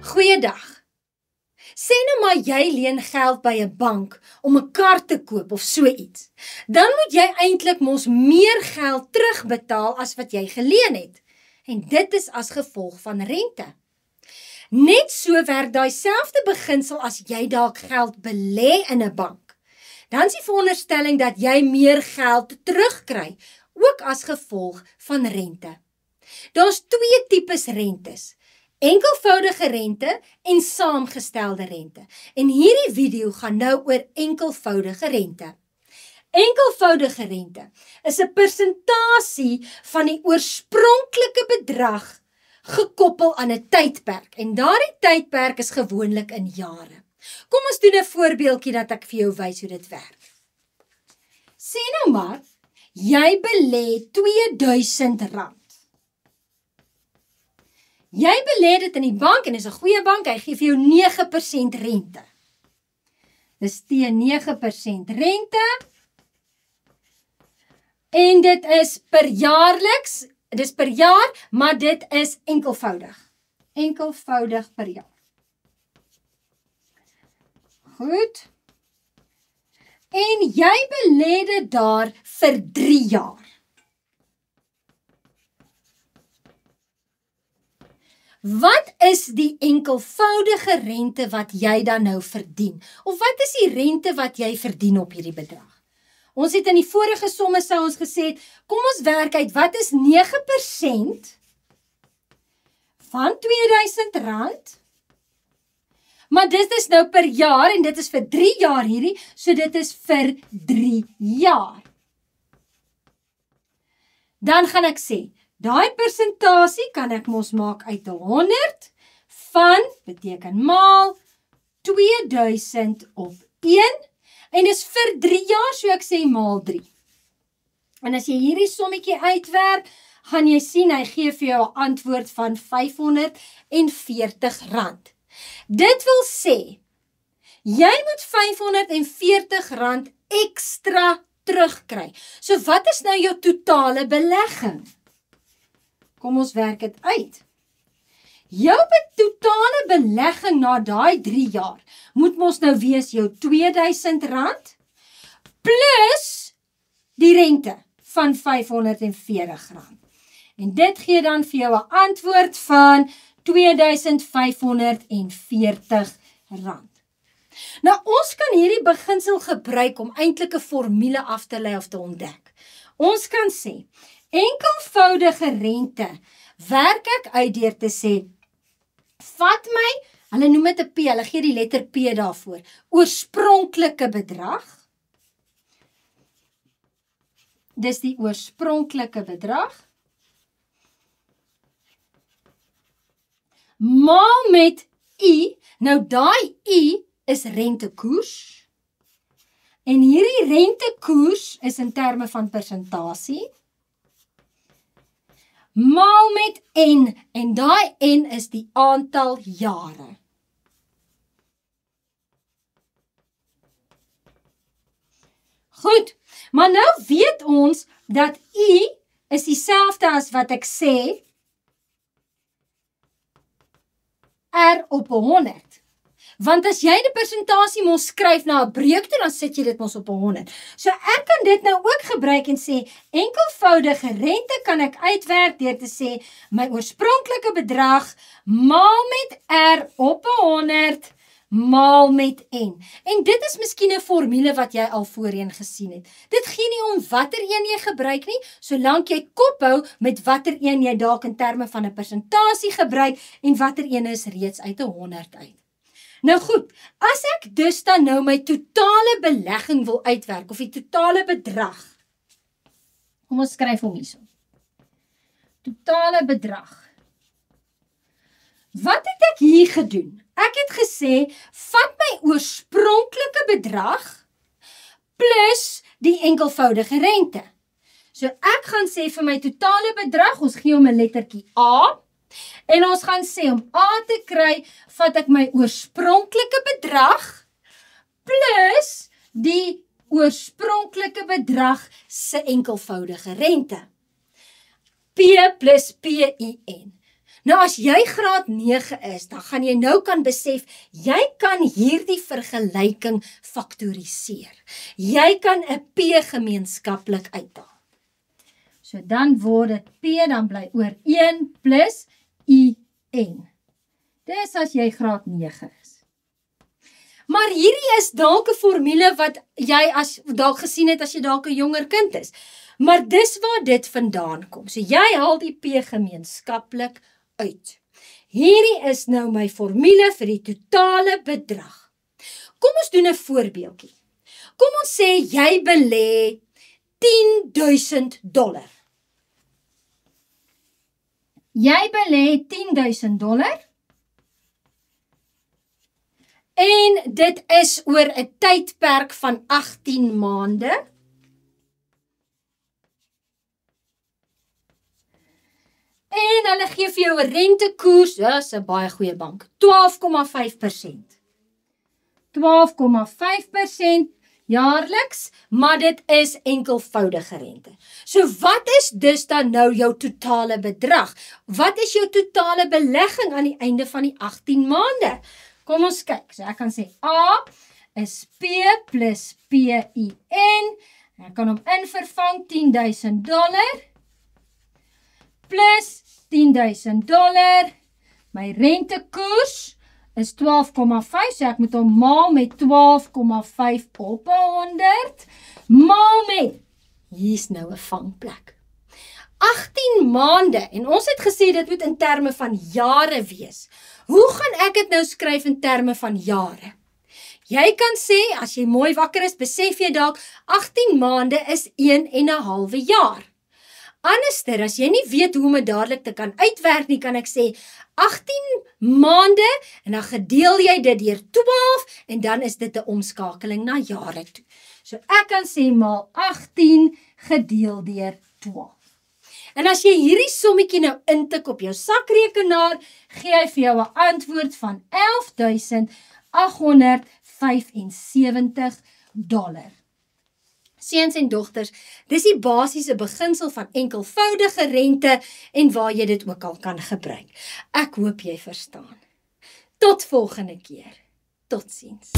Goeiedag. Sê nou maar jy leen geld by 'n bank om 'n kar te koop of so iets. Dan moet jy eintlik mos meer geld terugbetaal as wat jy geleen het. En dit is as gevolg van rente. Net so werk daai selfde beginsel as jy dalk geld belê in 'n bank. Dan is die veronderstelling dat jy meer geld terugkry, ook as gevolg van rente. Daar's twee tipes rentes. Enkelvoudige rente en saamgestelde rente. En hierdie video gaan nou oor enkelvoudige rente. Enkelvoudige rente is 'n persentasie van die oorspronklike bedrag gekoppel aan 'n tydperk. En daardie tydperk is gewoonlik in jare. Kom ons doen 'n voorbeeldjie dat ek vir jou wys hoe dit werk. Sê nou maar, jy belê R2000. Jy belê dit in die bank en is 'n goeie bank, hy gee vir jou 9% rente. Dis teen 9% rente. En dit is per jaarliks, dis per jaar, maar dit is enkelvoudig. Enkelvoudig per jaar. Goed. En jy belê dit daar vir 3 jaar. Wat is die enkelvoudige rente wat jy dan nou verdien? Of wat is die rente wat jy verdien op hierdie bedrag? Ons het in die vorige somme sou ons gesê het, kom ons werk uit, wat is 9% van R2000? Maar dit is nou per jaar en dit is vir 3 jaar hierdie, so dit is vir 3 jaar. Dan gaan ek sê, daai persentasie kan ek mos maak uit 100 van, beteken maal, 2000 op 1, en dis vir 3 jaar, so ek sê maal 3. En as jy hierdie sommetjie uitwerk, gaan jy sien, hy gee vir jou 'n antwoord van R540. Dit wil sê, jy moet R540 ekstra terugkry. So wat is nou jou totale belegging? Kom ons werk dit uit. Jou totale belegging na daai 3 jaar moet mos nou wees jou R2000 plus die rente van R540. En dit gee dan vir jou 'n antwoord van R2540. Nou ons kan hierdie beginsel gebruik om eintlik 'n formule af te lei of te ontdek. Ons kan sê, enkelvoudige rente werk ek uit deur te sê, vat my, hulle noem dit 'n P, hulle gee die letter P daarvoor, oorspronklike bedrag. Dis die oorspronklike bedrag. Maal met I, nou daai I is rentekoers. En hierdie rentekoers is in terme van persentasie. Maal met N, en daai N is die aantal jare. Goed, maar nou weet ons dat I is dieselfde as wat ek sê, R op 100. Want as jy die persentasie mos skryf na 'n breektoe, dan sit jy dit mos op 100. So ek kan dit nou ook gebruik en sê, enkelvoudige rente kan ek uitwerk deur te sê, my oorspronklike bedrag maal met R op 100 maal met N. En dit is miskien 'n formule wat jy al voorheen gesien het. Dit gee nie om watter een jy gebruik nie, solank jy kophou met watter een jy dalk in terme van 'n persentasie gebruik en watter een is reeds uit 'n 100 uit. Nou goed, as ek dus dan nou my totale belegging wil uitwerk, of die totale bedrag, kom ons skryf hom hierso. Totale bedrag. Wat het ek hier gedoen? Ek het gesê, vat my oorspronklike bedrag plus die enkelvoudige rente. So ek gaan sê vir my totale bedrag, ons gee hom 'n lettertjie A, en ons gaan sê om A te kry, vat ek my oorspronklike bedrag plus die oorspronklike bedrag se enkelvoudige rente. P plus PIN. Nou as jy graad 9 is, dan gaan jy nou kan besef, jy kan hierdie vergelyking faktoriseer. Jy kan 'n P gemeenskaplik uithaal. So dan word dit P, dan bly oor 1 plus IN. Dis as jy graad 9 is. Maar hierdie is dalk 'n formule wat jy dalk gesien het as jy dalk 'n jonger kind is. Maar dis waar dit vandaan kom. So jy haal die P gemeenskaplik uit. Hierdie is nou my formule vir die totale bedrag. Kom ons doen 'n voorbeeldjie. Kom ons sê jy belê $10,000. Jy belê $10,000 en dit is oor 'n tydperk van 18 maande. En hulle gee vir jou 'n rentekoers, dis 'n baie goeie bank, 12,5%. 12,5% jaarliks, maar dit is enkelvoudige rente. So wat is dus dan nou jou totale bedrag? Wat is jou totale belegging aan die einde van die 18 maande? Kom ons kyk. So ek kan sê A is P plus PIN. Ek kan hom invervang $10,000 plus $10,000. My rentekoers is 12,5, so ek moet hom maal met 12,5 op 100, maal met, hier's nou 'n vangplek. 18 maande, en ons het gesê dit moet in terme van jare wees. Hoe gaan ek dit nou skryf in terme van jare? Jy kan sê, as jy mooi wakker is, besef jy dalk, 18 maande is 1,5 jaar. Anderster, as jy nie weet hoe om dit dadelik te kan uitwerk nie, kan ek sê 18 maande en dan gedeel jy dit deur 12 en dan is dit 'n omskakeling na jare toe. So ek kan sê maal 18 gedeel deur 12. En as jy hierdie sommetjie nou intik op jou sakrekenaar, gee hy vir jou 'n antwoord van $11,875. Seuns en dogters, dis die basiese beginsel van enkelvoudige rente en waar jy dit ook al kan gebruik. Ek hoop jy verstaan. Tot volgende keer. Totsiens.